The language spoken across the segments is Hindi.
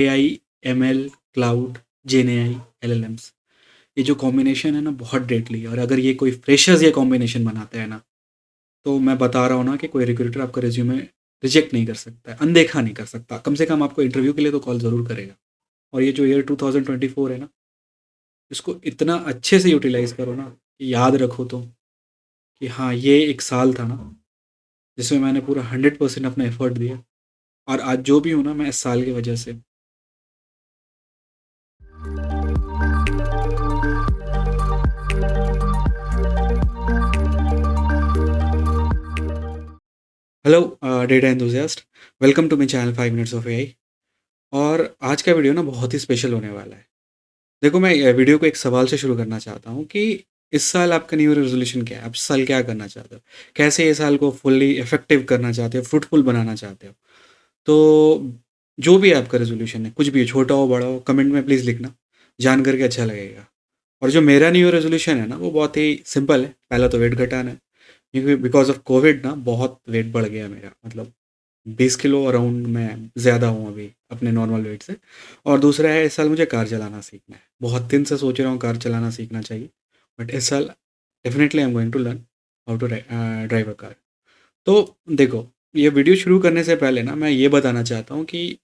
AI, ML, क्लाउड, जेन LLMs, ये जो कॉम्बिनेशन है ना बहुत डेडली है। और अगर ये कोई फ्रेशर्स ये कॉम्बिनेशन बनाता है ना, तो मैं बता रहा हूँ ना कि कोई रिक्रूटर आपका रिज्यूमे रिजेक्ट नहीं कर सकता है, अनदेखा नहीं कर सकता, कम से कम आपको इंटरव्यू के लिए तो कॉल ज़रूर करेगा। और ये जो ईयर 2024 है ना, इसको इतना अच्छे से यूटिलाइज करो ना कि याद रखो तो कि हाँ, ये एक साल था ना जिसमें मैंने पूरा 100% अपना एफर्ट दिया, और आज जो भी हूँ ना मैं इस साल की वजह से। Hello data enthusiast, welcome to my channel 5 minutes of AI. और आज का वीडियो ना बहुत ही स्पेशल होने वाला है। देखो, मैं वीडियो को एक सवाल से शुरू करना चाहता हूँ कि इस साल आपका न्यू ईयर रेजोल्यूशन क्या है? आप इस साल क्या करना चाहते हो? कैसे ये साल को फुल्ली इफेक्टिव करना चाहते हो, फ्रूटफुल बनाना चाहते हो? तो जो भी आपका रेजोल्यूशन है, कुछ भी हो, छोटा हो बड़ा हो, कमेंट में प्लीज़ लिखना, जान करके अच्छा लगेगा। और जो मेरा न्यू ईयर रेजोल्यूशन है ना, वो बहुत ही सिंपल है। पहला तो वेट घटाना है, क्योंकि बिकॉज ऑफ कोविड ना बहुत वेट बढ़ गया मेरा, मतलब 20 किलो अराउंड मैं ज़्यादा हूँ अभी अपने नॉर्मल वेट से। और दूसरा है, इस साल मुझे कार चलाना सीखना है। बहुत दिन से सोच रहा हूँ कार चलाना सीखना चाहिए, बट इस साल definitely I am going to learn how to drive a car. तो देखो, ये वीडियो शुरू करने से पहले ना मैं ये बताना चाहता हूँ कि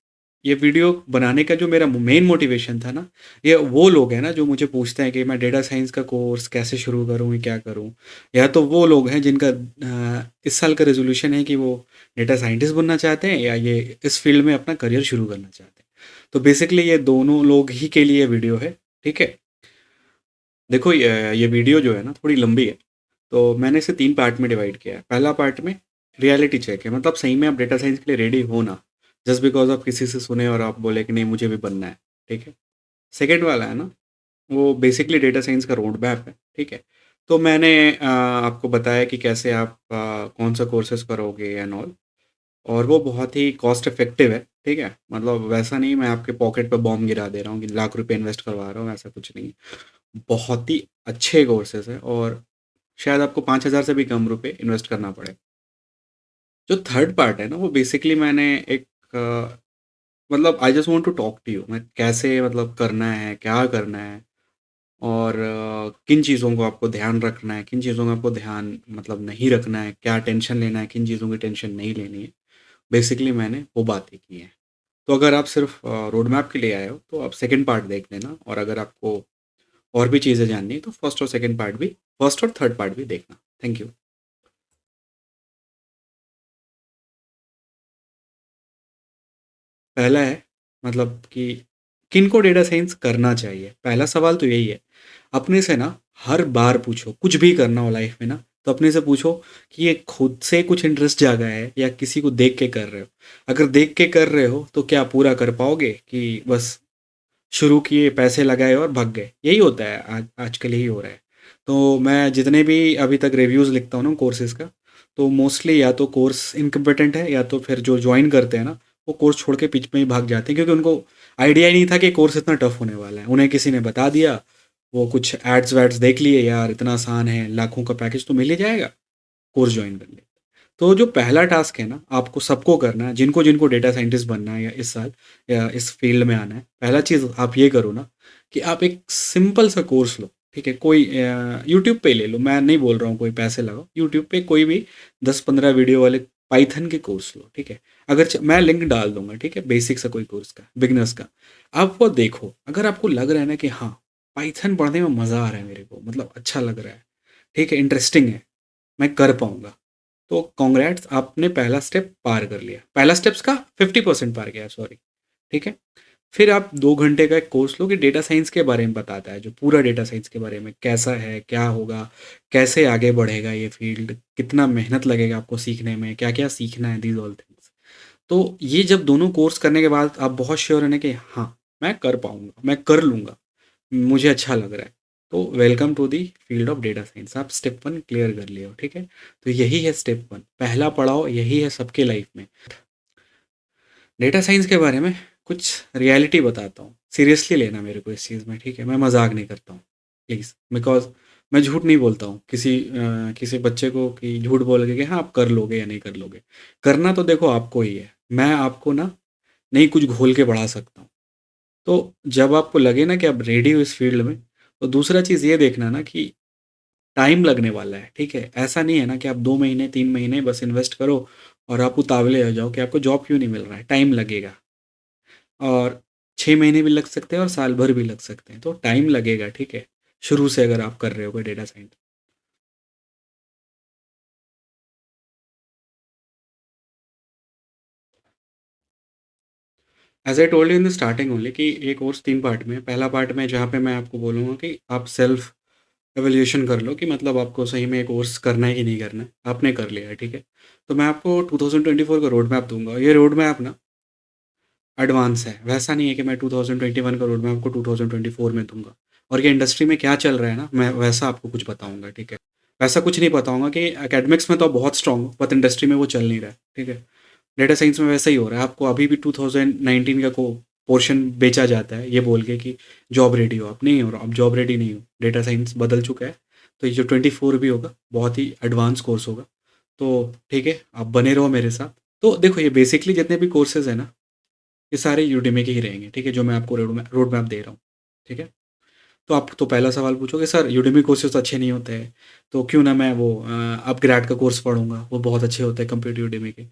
ये वीडियो बनाने का जो मेरा मेन मोटिवेशन था ना, ये वो लोग हैं ना जो मुझे पूछते हैं कि मैं डेटा साइंस का कोर्स कैसे शुरू करूँ, या क्या करूँ। या तो वो लोग हैं जिनका इस साल का रेजोल्यूशन है कि वो डेटा साइंटिस्ट बनना चाहते हैं, या ये इस फील्ड में अपना करियर शुरू करना चाहते हैं। तो बेसिकली ये दोनों लोग ही के लिए वीडियो है, ठीक है। देखो, ये वीडियो जो है ना थोड़ी लंबी है, तो मैंने इसे 3 पार्ट में डिवाइड किया है। पहला पार्ट में रियलिटी चेक है, मतलब सही में आप डेटा साइंस के लिए रेडी हो ना, जस्ट बिकॉज आप किसी से सुने और आप बोले कि नहीं मुझे भी बनना है, ठीक है। सेकेंड वाला है ना, वो बेसिकली डेटा साइंस का रोड मैप है, ठीक है। तो मैंने आपको बताया कि कैसे आप कौन सा कोर्सेज करोगे एंड ऑल। और वो बहुत ही कॉस्ट इफेक्टिव है, ठीक है। मतलब वैसा नहीं मैं आपके पॉकेट पे बॉम्ब गिरा दे रहा हूँ कि लाख रुपए इन्वेस्ट करवा रहा हूँ, ऐसा कुछ नहीं। बहुत ही अच्छे कोर्सेज है, और शायद आपको 5,000 से भी कम रुपए इन्वेस्ट करना पड़े। जो थर्ड पार्ट है ना, वो बेसिकली मैंने एक मतलब I just want to talk to you, मैं कैसे मतलब करना है, क्या करना है, और किन चीज़ों को आपको ध्यान रखना है, किन चीज़ों में आपको ध्यान मतलब नहीं रखना है, क्या टेंशन लेना है, किन चीज़ों की टेंशन नहीं लेनी है। बेसिकली मैंने वो बातें की हैं। तो अगर आप सिर्फ रोड मैप के लिए आए हो तो आप सेकंड पार्ट देख लेना, और अगर आपको और भी चीज़ें जाननी है तो फर्स्ट और थर्ड पार्ट भी देखना। Thank you. पहला है, मतलब कि किनको डेटा साइंस करना चाहिए। पहला सवाल तो यही है। अपने से ना हर बार पूछो, कुछ भी करना हो लाइफ में ना, तो अपने से पूछो कि ये खुद से कुछ इंटरेस्ट जागा है या किसी को देख के कर रहे हो। अगर देख के कर रहे हो तो क्या पूरा कर पाओगे, कि बस शुरू किए, पैसे लगाए और भाग गए? यही होता है, आजकल यही हो रहा है। तो मैं जितने भी अभी तक रिव्यूज़ लिखता हूँ ना कोर्सेज़ का, तो मोस्टली या तो कोर्स इनकम्पिटेंट है, या तो फिर जो ज्वाइन करते हैं ना, वो कोर्स छोड़ के बीच में ही भाग जाते हैं, क्योंकि उनको आइडिया ही नहीं था कि कोर्स इतना टफ होने वाला है। उन्हें किसी ने बता दिया, वो कुछ एड्स वैड्स देख लिए, यार इतना आसान है, लाखों का पैकेज तो मिल ही जाएगा, कोर्स ज्वाइन कर ले। तो जो पहला टास्क है ना, आपको सबको करना है, जिनको जिनको डेटा साइंटिस्ट बनना है या इस साल या इस फील्ड में आना है, पहला चीज़ आप ये करो ना कि आप एक सिंपल सा कोर्स लो, ठीक है। कोई यूट्यूब पे ले लो, मैं नहीं बोल रहा हूँ कोई पैसे लगाओ, यूट्यूब पे कोई भी 10-15 वीडियो वाले पाइथन के कोर्स लो, ठीक है। अगर मैं लिंक डाल दूंगा, ठीक है, बेसिक सा कोई कोर्स का, बिगनर्स का। आप वो देखो, अगर आपको लग रहा है ना कि हाँ, पाइथन पढ़ने में मज़ा आ रहा है मेरे को, मतलब अच्छा लग रहा है, ठीक है, इंटरेस्टिंग है, मैं कर पाऊंगा, तो कॉन्ग्रेट्स, आपने पहला स्टेप पार कर लिया। पहला स्टेप्स का 50% पार किया, सॉरी, ठीक है। फिर आप 2 घंटे का एक कोर्स लो कि डेटा साइंस के बारे में बताता है, जो पूरा डेटा साइंस के बारे में कैसा है, क्या होगा, कैसे आगे बढ़ेगा ये फील्ड, कितना मेहनत लगेगा आपको सीखने में, क्या क्या सीखना है, दीज ऑल थिंग्स। तो ये जब दोनों कोर्स करने के बाद आप बहुत श्योर है ना कि हाँ, मैं कर पाऊंगा, मैं कर लूँगा, मुझे अच्छा लग रहा है, तो welcome to the field of data science. आप स्टेप 1 क्लियर कर लिए हो, ठीक है। तो यही है स्टेप 1, पहला पड़ाव यही है सबके लाइफ में। डेटा साइंस के बारे में कुछ रियलिटी बताता हूँ, सीरियसली लेना मेरे को इस चीज़ में, ठीक है। मैं मजाक नहीं करता हूँ, प्लीज़, बिकॉज मैं झूठ नहीं बोलता हूँ किसी बच्चे को कि झूठ बोल के कि हाँ आप कर लोगे या नहीं कर लोगे। करना तो देखो आपको ही है, मैं आपको ना नहीं कुछ घोल के बढ़ा सकता हूँ, तो जब आपको लगे ना कि आप रेडी हो इस फील्ड में, तो दूसरा चीज़ ये देखना ना कि टाइम लगने वाला है, ठीक है? ऐसा नहीं है ना कि आप 2 महीने, 3 महीने बस इन्वेस्ट करो और आप उतावले हो जाओ कि आपको जॉब क्यों नहीं मिल रहा है, टाइम लगेगा। और 6 महीने भी लग सकते हैं और साल भर भी लग सकते हैं, तो टाइम लगेगा, ठीक है? शुरू से अगर आप कर रहे हो कोई data science. As I told you in the starting only कि ये कोर्स 3 पार्ट में है। पहला पार्ट में जहाँ पे मैं आपको बोलूँगा कि आप सेल्फ इवैल्यूएशन कर लो कि मतलब आपको सही में ये कोर्स करना है कि नहीं करना है। आपने कर लिया है, ठीक है? तो मैं आपको 2024 का रोड मैप दूँगा। ये रोड मैप ना एडवांस है। वैसा नहीं है कि मैं 2021 का रोड मैप आपको 2024 में दूँगा। और ये इंडस्ट्री में क्या चल रहा है ना, मैं वैसा आपको कुछ बताऊँगा, ठीक है? वैसा कुछ नहीं बताऊँगा कि एकेडमिक्स में तो आप बहुत स्ट्रॉन्ग हो, बट इंडस्ट्री में वो चल नहीं रहा है, ठीक है? डेटा साइंस में वैसा ही हो रहा है। आपको अभी भी 2019 का को पोर्शन बेचा जाता है, ये बोल के कि जॉब रेडी हो। आप नहीं हो, आप जॉब रेडी नहीं हो। डेटा साइंस बदल चुका है। तो ये जो 24 भी होगा, बहुत ही एडवांस कोर्स होगा। तो ठीक है, आप बने रहो मेरे साथ। तो देखो, ये बेसिकली जितने भी कोर्सेज़ हैं ना, ये सारे यूडेमी के ही रहेंगे, ठीक है? जो मैं आपको रोड मैप दे रहा हूँ, ठीक है? तो आप तो पहला सवाल पूछोगे, सर यूडेमी कोर्सेज़ तो अच्छे नहीं होते हैं, तो क्यों ना मैं वो अपग्रेड का कोर्स पढ़ूँगा, वो बहुत अच्छे होते हैं कंपेयर टू यूडेमी के।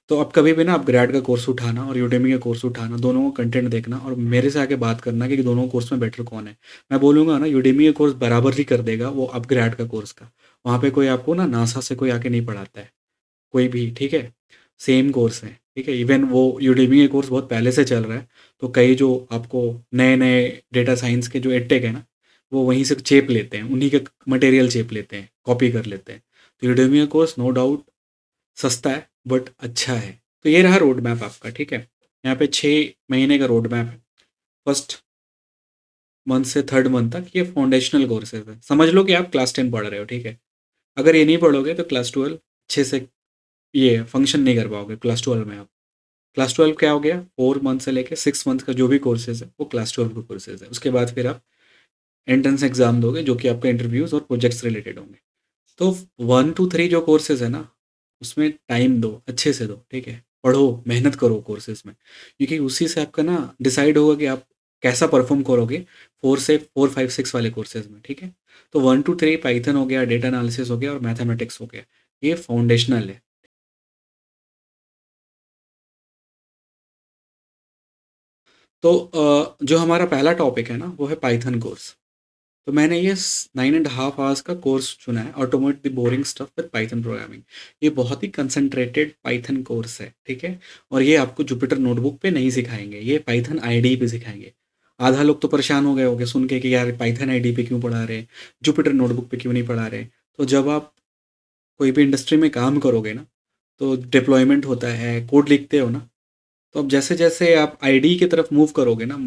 तो अब कभी भी ना अपग्रेड का कोर्स उठाना और यूडेमी का कोर्स उठाना, दोनों का कंटेंट देखना और मेरे से आके बात करना कि दोनों कोर्स में बेटर कौन है। मैं बोलूँगा ना, यूडेमी का कोर्स बराबर ही कर देगा वो अपग्रेड का कोर्स का। वहाँ पे कोई आपको ना नासा से कोई आके नहीं पढ़ाता है, कोई भी, ठीक है? सेम कोर्स है, ठीक है? इवन वो यूडेमी का कोर्स बहुत पहले से चल रहा है, तो कई जो आपको नए-नए डेटा साइंस के जो एडटेक है ना, वो वहीं से चेप लेते हैं, उन्हीं का मटेरियल चेप लेते हैं, कॉपी कर लेते हैं। तो यूडेमी का कोर्स नो डाउट सस्ता है बट अच्छा है। तो ये रहा रोड मैप आपका, ठीक है? यहाँ पे 6 महीने का रोड मैप है। फर्स्ट मंथ से थर्ड मंथ तक ये फाउंडेशनल कोर्सेज है। समझ लो कि आप क्लास 10 पढ़ रहे हो, ठीक है? अगर ये नहीं पढ़ोगे तो क्लास 12 अच्छे से ये फंक्शन नहीं कर पाओगे क्लास 12 में आप। क्लास 12 क्या हो गया? 4 मंथ से लेके 6 मंथ का जो भी कोर्सेज है वो क्लास 12 के कोर्सेज है। उसके बाद फिर आप एंट्रेंस एग्जाम दोगे जो कि आपका इंटरव्यूज और प्रोजेक्ट्स रिलेटेड होंगे। तो 1 to 3 जो कोर्सेज है ना, उसमें टाइम दो, अच्छे से दो, ठीक है? पढ़ो, मेहनत करो कोर्सेज में, क्योंकि उसी से आपका ना डिसाइड होगा कि आप कैसा परफॉर्म करोगे 4 5 6 वाले कोर्सेज में, ठीक है? तो 1 to 3 पाइथन हो गया, डेटा एनालिसिस हो गया और मैथमेटिक्स हो गया। ये फाउंडेशनल है। तो जो हमारा पहला टॉपिक है ना, वो है पाइथन कोर्स। तो मैंने ये 9.5 आवर्स का कोर्स चुना है, automate the boring stuff with Python programming. ये बहुत ही कंसंट्रेटेड पाइथन कोर्स है, ठीक है? और ये आपको जुपिटर नोटबुक पे नहीं सिखाएंगे, ये पाइथन आईडी पे सिखाएंगे। आधा लोग तो परेशान हो गए होंगे सुन के कि यार पाइथन आईडी पे क्यों पढ़ा रहे हैं, जुपिटर नोटबुक पे क्यों नहीं पढ़ा रहे। तो जब आप कोई भी इंडस्ट्री में काम करोगे ना, तो डिप्लॉयमेंट होता है, कोड लिखते हो ना, तो अब जैसे जैसे आप आईडी की तरफ मूव करोगे ना,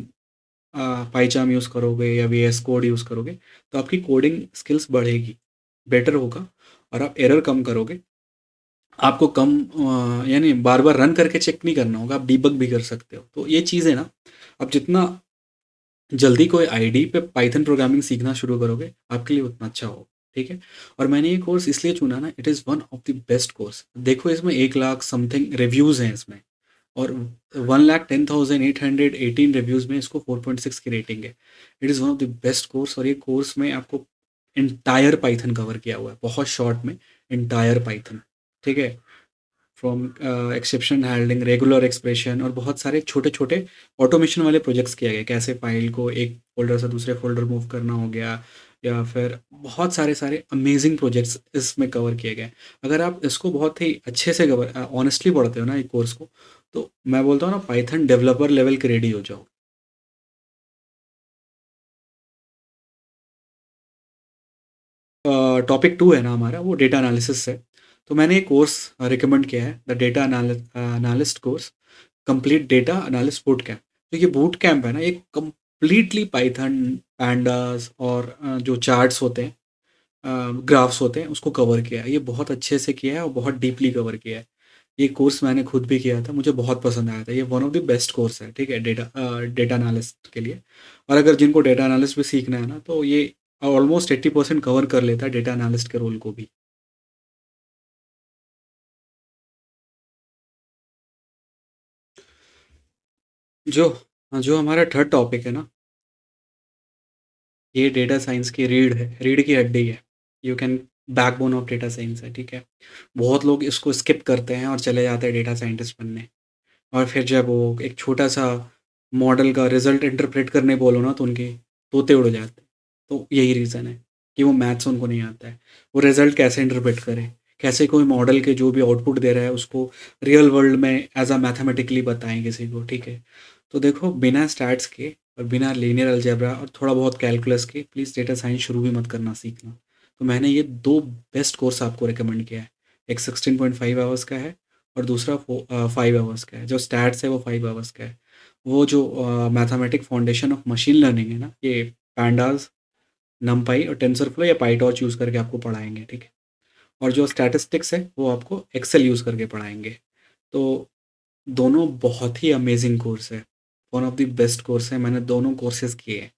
पाइचाम यूज़ करोगे या वीएस कोड यूज़ करोगे, तो आपकी कोडिंग स्किल्स बढ़ेगी, बेटर होगा और आप एरर कम करोगे। आपको कम यानी बार-बार रन करके चेक नहीं करना होगा, आप डीबग भी कर सकते हो। तो ये चीज़ है ना, आप जितना जल्दी कोई आईडी पे पाइथन प्रोग्रामिंग सीखना शुरू करोगे, आपके लिए उतना अच्छा होगा, ठीक है? और मैंने ये कोर्स इसलिए चुना ना, it is one of the best course. देखो, इसमें 1 लाख समथिंग रिव्यूज़ हैं इसमें और 1,10,818 रिव्यूज़ में इसको 4.6 की रेटिंग है। It is one of the best course और ये कोर्स में आपको एंटायर पाइथन कवर किया हुआ है, बहुत शॉर्ट में एंटायर पाइथन, ठीक है? From exception handling, regular expression और बहुत सारे छोटे-छोटे ऑटोमेशन वाले प्रोजेक्ट्स किए गए। कैसे फाइल को एक फ़ोल्डर से दूसरे फ़ोल्डर मूव करना हो गया या फिर बहुत सारे अमेज़िंग प्रोजेक्ट्स इसमें कवर किए गए। अगर आप इसको बहुत ही अच्छे से ऑनेस्टली पढ़ते हो ना एक कोर्स को, तो मैं बोलता हूँ ना, पाइथन डेवलपर लेवल के रेडी हो जाओ। टॉपिक 2 है ना हमारा, वो डेटा एनालिसिस है। तो मैंने एक कोर्स रिकमेंड किया है, the data analyst course, complete data analyst boot camp. तो ये बूट कैंप है ना, ये कंप्लीटली पाइथन, पैंडास और जो चार्ट्स होते हैं, ग्राफ्स होते हैं, उसको कवर किया है। ये बहुत अच्छे से किया है और बहुत डीपली कवर किया है। ये कोर्स मैंने खुद भी किया था, मुझे बहुत पसंद आया था। ये one of the best course है, ठीक है? डेटा एनालिस्ट के लिए। और अगर जिनको डेटा एनालिस्ट भी सीखना है ना, तो ये ऑलमोस्ट 80% कवर कर लेता है डेटा एनालिस्ट के रोल को भी। जो जो हमारा थर्ड टॉपिक है ना, ये डेटा साइंस की रीढ़ की हड्डी है। You can backbone of data science है, ठीक है। बहुत लोग इसको स्किप करते हैं और चले जाते हैं डेटा साइंटिस्ट बनने, और फिर जब वो एक छोटा सा मॉडल का रिजल्ट इंटरप्रेट करने बोलो ना, तो उनके तोते उड़ जाते हैं। तो यही रीज़न है कि वो मैथ्स उनको नहीं आता है। वो रिजल्ट कैसे इंटरप्रेट करे, कैसे कोई मॉडल के जो भी आउटपुट दे रहा है उसको रियल वर्ल्ड में एज अ मैथमेटिकली बताएं किसी को, ठीक है। तो देखो, बिना स्टैट्स के और बिना लीनियर अलजेब्रा और थोड़ा बहुत कैलकुलस के प्लीज़ डेटा साइंस शुरू भी मत करना सीखना। तो मैंने ये दो बेस्ट कोर्स आपको रिकमेंड किया है। एक 16.5 आवर्स का है और दूसरा 5 आवर्स का है। जो स्टैट्स है वो 5 आवर्स का है। वो जो mathematic foundation of machine learning है ना, ये पैंडाज, नमपाई और टेंसरफ्लो या पाईटॉर्च यूज़ करके आपको पढ़ाएंगे, ठीक है। और जो स्टैटिस्टिक्स है वो आपको एक्सेल यूज़ करके पढ़ाएंगे। तो दोनों बहुत ही अमेजिंग कोर्स है, one of the best course है। मैंने दोनों कोर्सेज किए हैं,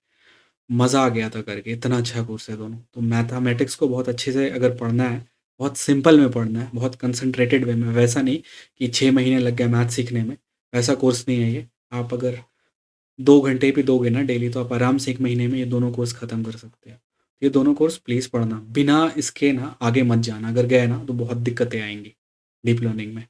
मज़ा आ गया था करके, इतना अच्छा कोर्स है दोनों। तो मैथमेटिक्स को बहुत अच्छे से अगर पढ़ना है, बहुत सिंपल में पढ़ना है, बहुत कंसंट्रेटेड वे में, वैसा नहीं कि 6 महीने लग गए मैथ सीखने में, वैसा कोर्स नहीं है ये। आप अगर 2 घंटे भी दोगे ना डेली, तो आप आराम से 1 महीने में ये दोनों कोर्स ख़त्म कर सकते हैं। ये दोनों कोर्स प्लीज़ पढ़ना, बिना इसके ना आगे मत जाना। अगर गए ना तो बहुत दिक्कतें आएंगी डीप लर्निंग में।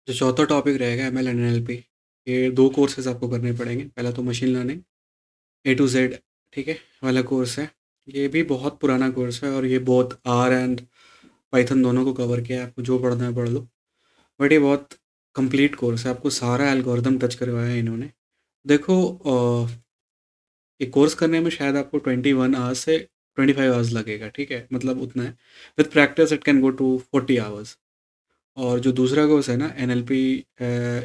जो चौथा टॉपिक रहेगा M L N L P, ये दो कोर्सेज आपको करने पड़ेंगे। पहला तो machine learning A to Z, ठीक है, वाला कोर्स है। ये भी बहुत पुराना कोर्स है और ये बहुत आर एंड पाइथन दोनों को कवर किया है। आपको जो पढ़ना है पढ़ लो, बट ये बहुत कंप्लीट कोर्स है। आपको सारा एल्गोरिदम टच करवाया है इन्होंने। देखो, ये कोर्स करने में शायद आपको 21 आवर्स से 25 आवर्स लगेगा, ठीक है, मतलब उतना है। With practice it can go to 40 hours. और जो दूसरा कोर्स है ना, NLP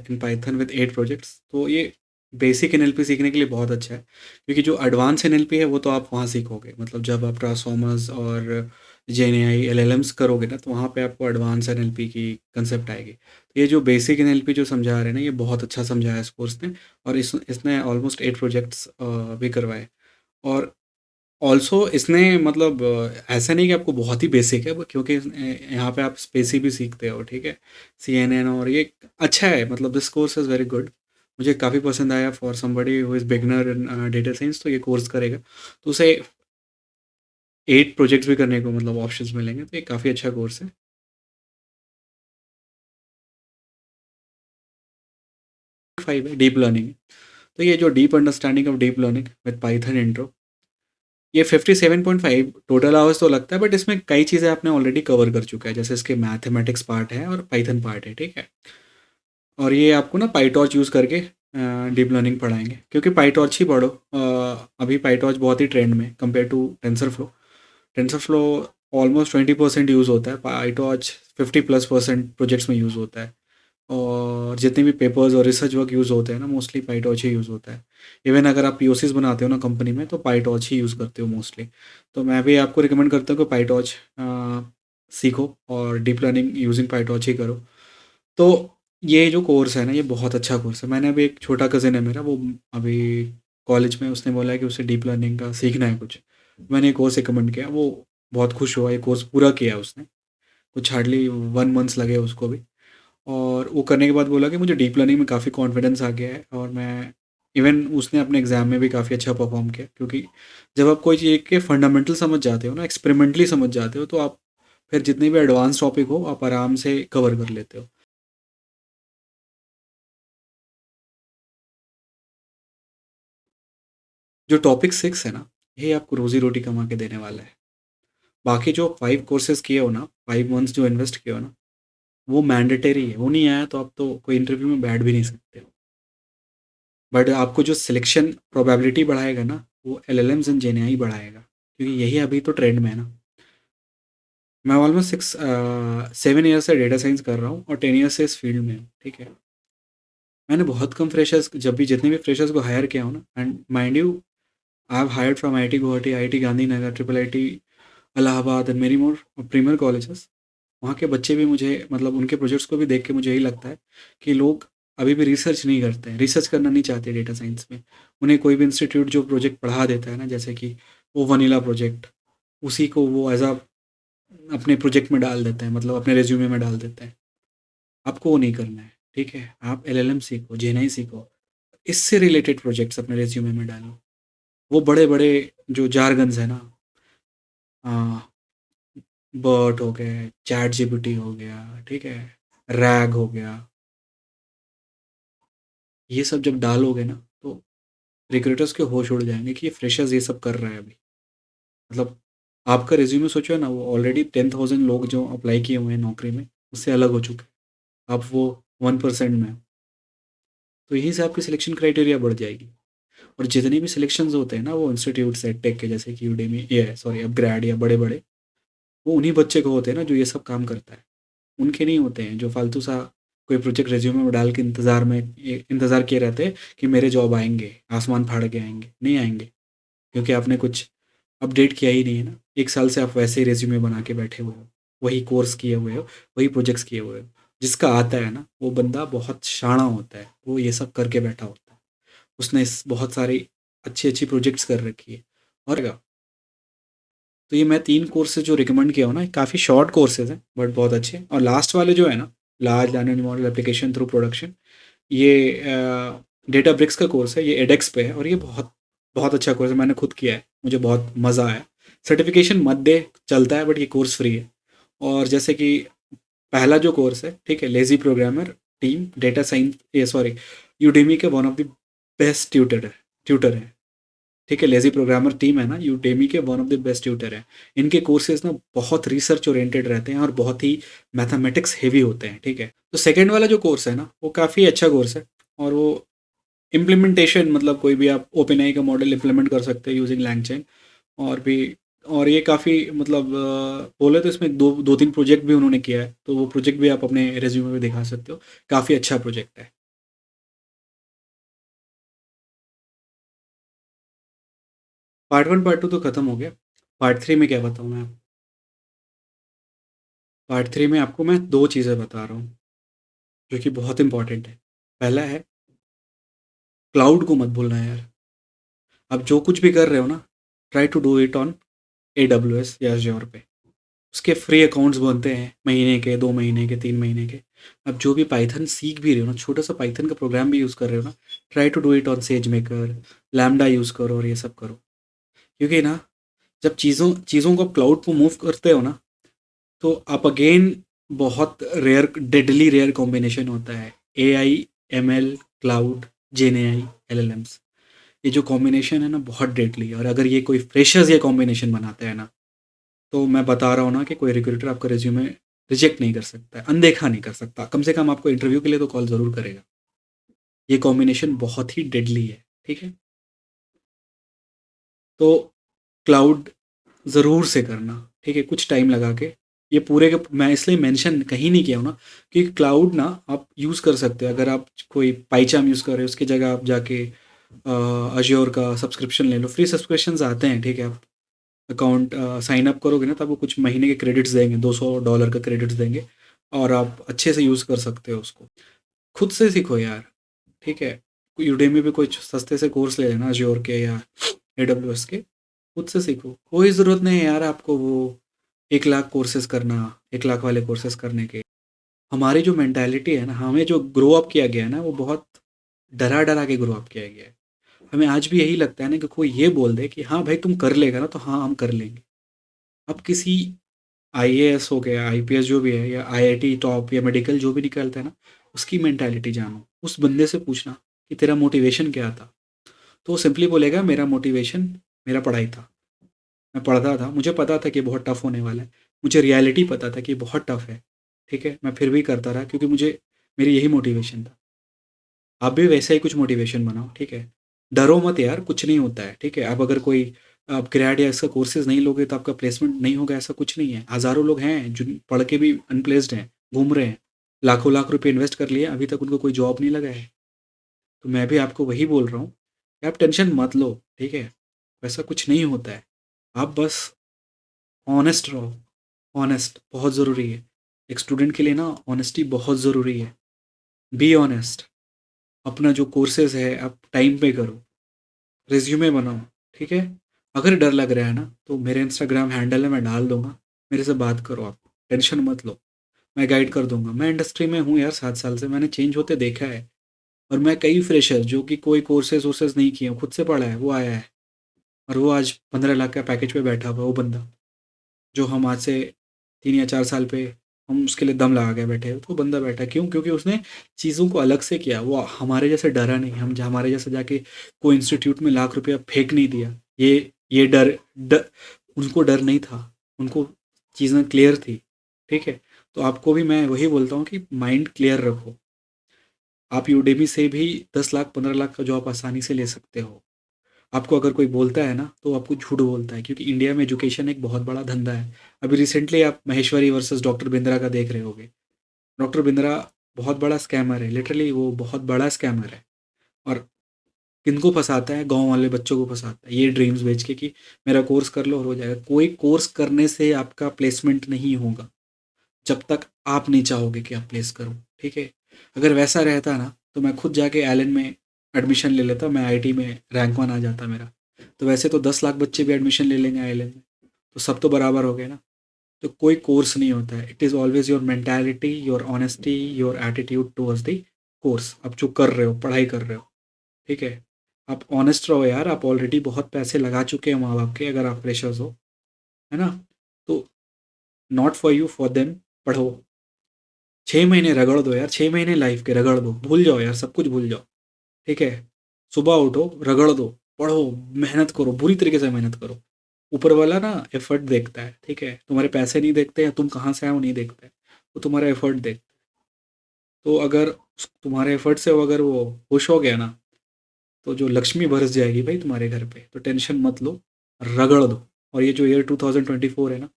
in Python with 8 projects, तो ये बेसिक NLP सीखने के लिए बहुत अच्छा है। क्योंकि जो एडवांस NLP है वो तो आप वहाँ सीखोगे, मतलब जब आप ट्रांसफॉर्मर्स और GNAI LLMs करोगे ना, तो वहाँ पे आपको एडवांस NLP की कंसेप्ट आएगी। तो ये जो बेसिक NLP जो समझा रहे हैं ना, ये बहुत अच्छा समझाया है इस कोर्स ने। और इसने ऑलमोस्ट 8 प्रोजेक्ट्स भी करवाए। और ऑल्सो इसने मतलब ऐसा नहीं कि आपको बहुत ही बेसिक है क्योंकि यहाँ पे आप स्पेसी भी सीखते हो, ठीक है, CNN। और ये अच्छा है, मतलब this course is very good. मुझे काफ़ी पसंद आया for somebody who is beginner in data science. तो ये कोर्स करेगा तो उसे 8 प्रोजेक्ट्स भी करने को मतलब ऑप्शंस मिलेंगे। तो ये काफ़ी अच्छा कोर्स है। 5 है डीप लर्निंग। तो ये जो deep understanding of deep learning with Python intro, ये 57.5 टोटल आवर्स तो लगता है, बट इसमें कई चीज़ें आपने ऑलरेडी कवर कर चुका है। जैसे इसके मैथमेटिक्स पार्ट है और पाइथन पार्ट है, ठीक है। और ये आपको ना पाईटॉर्च यूज़ करके डीप लर्निंग पढ़ाएंगे, क्योंकि पाईटॉर्च ही पढ़ो। अभी पाईटॉर्च बहुत ही ट्रेंड में compare to TensorFlow. TensorFlow almost 20% use होता है, पाईटॉर्च 50+% प्रोजेक्ट्स में यूज़ होता है। और जितने भी पेपर्स और रिसर्च वर्क यूज़ होते हैं ना, मोस्टली पाईटॉर्च ही यूज़ होता है। इवन अगर आप POCs बनाते हो ना कंपनी में, तो पाईटॉर्च ही यूज़ करते हो मोस्टली। तो मैं भी आपको रिकमेंड करता हूँ कि पाईटॉर्च सीखो और डीप लर्निंग यूजिंग पाईटॉर्च ही करो। तो ये जो कोर्स है ना, ये बहुत अच्छा कोर्स है। मैंने अभी एक छोटा कज़िन है मेरा, वो अभी कॉलेज में, उसने बोला है कि उसे डीप लर्निंग का सीखना है कुछ। मैंने ये कोर्स रिकमेंड किया, वो बहुत खुश हुआ। ये कोर्स पूरा किया उसने, कुछ हार्डली 1 मंथ्स लगे उसको भी। और वो करने के बाद बोला कि मुझे डीप लर्निंग में काफ़ी कॉन्फिडेंस आ गया है। और मैं इवन उसने अपने एग्ज़ाम में भी काफ़ी अच्छा परफॉर्म किया। क्योंकि जब आप कोई चीज़ के फंडामेंटल समझ जाते हो ना, एक्सपेरिमेंटली समझ जाते हो, तो आप फिर जितने भी एडवांस टॉपिक हो आप आराम से कवर कर लेते हो। जो टॉपिक 6 है ना, ये आपको रोज़ी रोटी कमा के देने वाला है। बाकी जो 5 कोर्सेज किए हो ना, 5 मंथ्स जो इन्वेस्ट किए हो ना, वो मैंडेटरी है। वो नहीं आया तो आप तो कोई इंटरव्यू में बैठ भी नहीं सकते हो। बट आपको जो सिलेक्शन प्रोबेबिलिटी बढ़ाएगा ना, वो LLMs एंड जेन आई बढ़ाएगा, क्योंकि यही अभी तो ट्रेंड में है ना। मैं ऑलमोस्ट 7 ईयर से डेटा साइंस कर रहा हूँ और 10 ईयर से इस फील्ड में हूँ, ठीक है। मैंने बहुत कम फ्रेशर्स, जब भी जितने भी फ्रेशर्स को हायर किया हूँ ना, and mind you, I have hired from IIT Guwahati, IIT Gandhinagar, IIIT Allahabad and many more premier colleges. वहाँ के बच्चे भी मुझे, मतलब उनके प्रोजेक्ट्स को भी देख के मुझे यही लगता है कि लोग अभी भी रिसर्च नहीं करते हैं, रिसर्च करना नहीं चाहते डेटा साइंस में। उन्हें कोई भी इंस्टीट्यूट जो प्रोजेक्ट पढ़ा देता है ना, जैसे कि वो वनीला प्रोजेक्ट, उसी को वो एज अ अपने प्रोजेक्ट में डाल देते हैं, मतलब अपने रिज्यूमे में डाल देते हैं। आपको वो नहीं करना है, ठीक है? आप एलएलएम सीखो, जेएनआई सीखो, इससे रिलेटेड प्रोजेक्ट्स अपने रिज्यूमे में डालो। वो बड़े-बड़े जो जार्गन्स हैं ना, अ, बर्ट हो गए, चैट जीपीटी हो गया, ठीक है? रैग हो गया, ये सब जब डालोगे ना, तो रिक्रूटर्स के होश उड़ जाएँगे कि ये फ्रेशर्स ये सब कर रहा है अभी। मतलब आपका रिज्यूमे सोचो ना, वो ऑलरेडी 10,000 लोग जो अप्लाई किए हुए हैं नौकरी में, उससे अलग हो चुके हैं। आप वो 1% में हो। तो यहीं से आपकी सिलेक्शन क्राइटेरिया बढ़ जाएगी। और जितने भी सिलेक्शंस होते हैं ना, वो इंस्टीट्यूट से टेक के, जैसे कि यूडेमी, ये सॉरी अपग्रेड या बड़े-बड़े, वो उन्हीं बच्चे को होते हैं ना जो ये सब काम करता है। उनके नहीं होते हैं जो फालतू सा कोई प्रोजेक्ट रिज्यूमे में डाल के इंतज़ार किए रहते हैं कि मेरे जॉब आएँगे, आसमान फाड़ के आएँगे। नहीं आएँगे, क्योंकि आपने कुछ अपडेट किया ही नहीं है ना। 1 साल से आप वैसे ही रिज्यूमे बना के बैठे हुए हो। वही कोर्स किए हुए हो, वही प्रोजेक्ट्स किए हुए हो। जिसका आता है ना, वो बंदा बहुत शाणा होता है। वो ये सब करके बैठा होता है। उसने इस बहुत सारी अच्छी-अच्छी प्रोजेक्ट्स कर रखी है। और तो ये मैं 3 कोर्सेज़ जो रिकमेंड किया हूँ ना, काफ़ी शॉर्ट कोर्सेज़ हैं, बट बहुत अच्छे। और लास्ट वाले जो है ना, large language model application through production, ये डेटाब्रिक्स का कोर्स है, ये एडेक्स पे है और ये बहुत बहुत अच्छा कोर्स है। मैंने खुद किया है, मुझे बहुत मज़ा आया। सर्टिफिकेशन मत दे, चलता है, बट ये कोर्स फ्री है। और जैसे कि पहला जो कोर्स है, ठीक है, lazy programmer team data science, ये सॉरी, यूडेमी के one of the best tutor है, ठीक है? लेज़ी प्रोग्रामर टीम है ना, यूडेमी के one of the best tutor है। इनके कोर्सेज़ ना बहुत रिसर्च ओरिएंटेड रहते हैं और बहुत ही मैथमेटिक्स हेवी होते हैं, ठीक है? तो सेकंड वाला जो कोर्स है ना, वो काफ़ी अच्छा कोर्स है। और वो इम्प्लीमेंटेशन, मतलब कोई भी आप ओपेनएआई का मॉडल इम्प्लीमेंट कर सकते हैं यूजिंग लैंगचेन। और भी, और ये काफ़ी, मतलब बोले तो इसमें दो तीन प्रोजेक्ट भी उन्होंने किया है, तो वो प्रोजेक्ट भी आप अपने रेज्यूमे में दिखा सकते हो। काफ़ी अच्छा प्रोजेक्ट है। पार्ट वन पार्ट टू तो खत्म हो गया। पार्ट थ्री में क्या बताऊँ मैं? पार्ट थ्री में आपको मैं दो चीज़ें बता रहा हूँ जो कि बहुत इंपॉर्टेंट है। पहला है, क्लाउड को मत भूलना यार। आप जो कुछ भी कर रहे हो ना, try to do it on AWS या Azure पे। उसके फ्री अकाउंट्स बनते हैं, महीने के, 2 महीने के, 3 महीने के। अब जो भी पाइथन सीख भी रहे हो ना, छोटा सा पाइथन का प्रोग्राम भी यूज़ कर रहे हो ना, try to do it on SageMaker, Lambda use करो और ये सब करो। क्योंकि ना, जब चीज़ों चीज़ों को आप क्लाउड पर मूव करते हो ना, तो आप अगेन, बहुत रेयर, डेडली रेयर कॉम्बिनेशन होता है। AI, ML, क्लाउड, जेन LLMs, ये जो कॉम्बिनेशन है ना, बहुत डेडली है। और अगर ये कोई फ्रेशर्स ये कॉम्बिनेशन बनाता है ना, तो मैं बता रहा हूँ ना कि कोई रिक्रूटर आपका रिज्यूमे रिजेक्ट नहीं कर सकता है, अनदेखा नहीं कर सकता। कम से कम आपको इंटरव्यू के लिए तो कॉल ज़रूर करेगा। ये कॉम्बिनेशन बहुत ही डेडली है, ठीक है? तो क्लाउड ज़रूर से करना, ठीक है? कुछ टाइम लगा के। ये पूरे के मैं इसलिए मेंशन कहीं नहीं किया हूँ ना, क्योंकि क्लाउड ना आप यूज़ कर सकते हो। अगर आप कोई पाइचाम यूज़ कर रहे हो, उसकी जगह आप जाके अज्योर का सब्सक्रिप्शन ले लो। फ्री सब्सक्रिप्शंस आते हैं, ठीक है? आप अकाउंट साइन अप करोगे ना, तो आपको कुछ महीने के क्रेडिट्स देंगे, $200 का क्रेडिट्स देंगे। और आप अच्छे से यूज़ कर सकते हो उसको। खुद से सीखो यार, ठीक है? यूडेमी पे कोई सस्ते से कोर्स ले लेना, अज्योर के या AWS के। खुद से सीखो, कोई ज़रूरत नहीं है यार आपको वो 1 लाख कोर्सेज करना, 1 लाख वाले कोर्सेज करने के। हमारी जो मेंटालिटी है ना, हमें जो ग्रो अप किया गया है ना, वो बहुत डरा डरा के ग्रो अप किया गया है। हमें आज भी यही लगता है ना कि कोई ये बोल दे कि हाँ भाई तुम कर लेगा ना, तो हाँ हम कर लेंगे। अब किसी IAS हो गया, IPS जो भी है, या IIT टॉप या मेडिकल जो भी निकलता है ना, उसकी मेंटालिटी जानो। उस बंदे से पूछना कि तेरा मोटिवेशन क्या था? तो वो सिंपली बोलेगा, मेरा मोटिवेशन मेरा पढ़ाई था। मैं पढ़ता था, मुझे पता था कि बहुत टफ होने वाला है। मुझे रियलिटी पता था कि बहुत टफ है, ठीक है? मैं फिर भी करता रहा क्योंकि मुझे, मेरी यही मोटिवेशन था। आप भी वैसा ही कुछ मोटिवेशन बनाओ, ठीक है? डरो मत यार, कुछ नहीं होता है, ठीक है? अब अगर कोई आप ग्रेड या इसका कोर्सेज़ नहीं लोगे तो आपका प्लेसमेंट नहीं होगा, ऐसा कुछ नहीं है। हज़ारों लोग हैं जो पढ़ के भी अनप्लेस्ड हैं, घूम रहे हैं। लाखों लाख रुपए इन्वेस्ट कर लिए, अभी तक उनको कोई जॉब नहीं लगा है। तो मैं भी आपको वही बोल रहा हूँ कि आप टेंशन मत लो, ठीक है? वैसा कुछ नहीं होता है। आप बस ऑनेस्ट रहो। ऑनेस्ट बहुत ज़रूरी है। एक स्टूडेंट के लिए ना ऑनेस्टी बहुत ज़रूरी है। Be honest. अपना जो कोर्सेज़ है आप टाइम पे करो। रिज्यूमे बनाओ, ठीक है? अगर डर लग रहा है ना, तो मेरे इंस्टाग्राम हैंडल है, मैं डाल दूँगा। मेरे से बात करो आप, टेंशन मत लो, मैं गाइड कर दूँगा। मैं इंडस्ट्री में हूँ यार 7 साल से, मैंने चेंज होते देखा है। और मैं कई फ्रेशर जो कि कोई कोर्सेज़-वोर्सेज़ नहीं किए, खुद से पढ़ा है, वो आया है और वो आज 15 लाख का पैकेज पे बैठा हुआ है वो बंदा, जो हम आज से 3 या 4 साल पे हम उसके लिए दम लगा के बैठे हैं, तो वो बंदा बैठा है। क्यों? क्योंकि उसने चीज़ों को अलग से किया। वो हमारे जैसे डरा नहीं, हमारे जैसे जाके कोई इंस्टीट्यूट में लाख रुपया फेंक नहीं दिया। ये उनको डर नहीं था, उनको चीज़ें क्लियर थी, ठीक है? तो आपको भी मैं वही बोलता हूँ कि माइंड क्लियर रखो। आप यूडेमी से भी 10 लाख 15 लाख का जॉब आसानी से ले सकते हो। आपको अगर कोई बोलता है ना, तो आपको झूठ बोलता है, क्योंकि इंडिया में एजुकेशन एक बहुत बड़ा धंधा है। अभी रिसेंटली आप महेश्वरी वर्सेस डॉक्टर बिंद्रा का देख रहे होगे। डॉक्टर बिंद्रा बहुत बड़ा स्कैमर है, लिटरली वो बहुत बड़ा स्कैमर है। और किनको फंसाता है? गाँव वाले बच्चों को फंसाता है, ये ड्रीम्स बेच के कि मेरा कोर्स कर लो और हो जाएगा। कोई कोर्स करने से आपका प्लेसमेंट नहीं होगा, जब तक आप नहीं चाहोगे कि आप प्लेस करो, ठीक है? अगर वैसा रहता ना, तो मैं खुद जाके एलन में एडमिशन ले लेता, मैं आईआईटी में रैंक 1 आ जाता मेरा। तो वैसे तो 10 लाख बच्चे भी एडमिशन ले लेंगे आईएलएम में, तो सब तो बराबर हो गए ना। तो कोई कोर्स नहीं होता है, it is always your mentality, your honesty, your attitude towards the course. आप जो कर रहे हो, पढ़ाई कर रहे हो, ठीक है? आप ऑनेस्ट रहो यार, आप ऑलरेडी बहुत पैसे लगा चुके हैं माँ बाप के, अगर आप फ्रेशर्स हो, है ना? तो not for you, for them. पढ़ो, 6 महीने रगड़ दो यार, 6 महीने लाइफ के रगड़ दो, भूल जाओ यार, सब कुछ भूल जाओ, ठीक है? सुबह उठो, रगड़ दो, पढ़ो, मेहनत करो, बुरी तरीके से मेहनत करो। ऊपर वाला ना एफर्ट देखता है, ठीक है? तुम्हारे पैसे नहीं देखते हैं, तुम कहाँ से आए हो नहीं देखता है, वो तुम्हारा एफर्ट देखता है। तो अगर तुम्हारे एफर्ट से वो अगर वो खुश हो गया ना, तो जो लक्ष्मी बरस जाएगी भाई तुम्हारे घर पे। तो टेंशन मत लो, रगड़ दो। और ये जो ईयर 2024 है ना,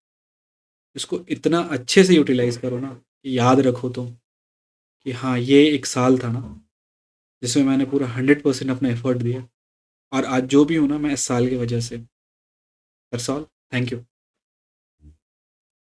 इसको इतना अच्छे से यूटिलाइज करो ना, कि याद रखो तुम कि हाँ, ये एक साल था ना, जिसमें मैंने पूरा 100% अपना एफर्ट दिया। और आज जो भी हूँ ना, मैं इस साल की वजह से। That's all. Thank you.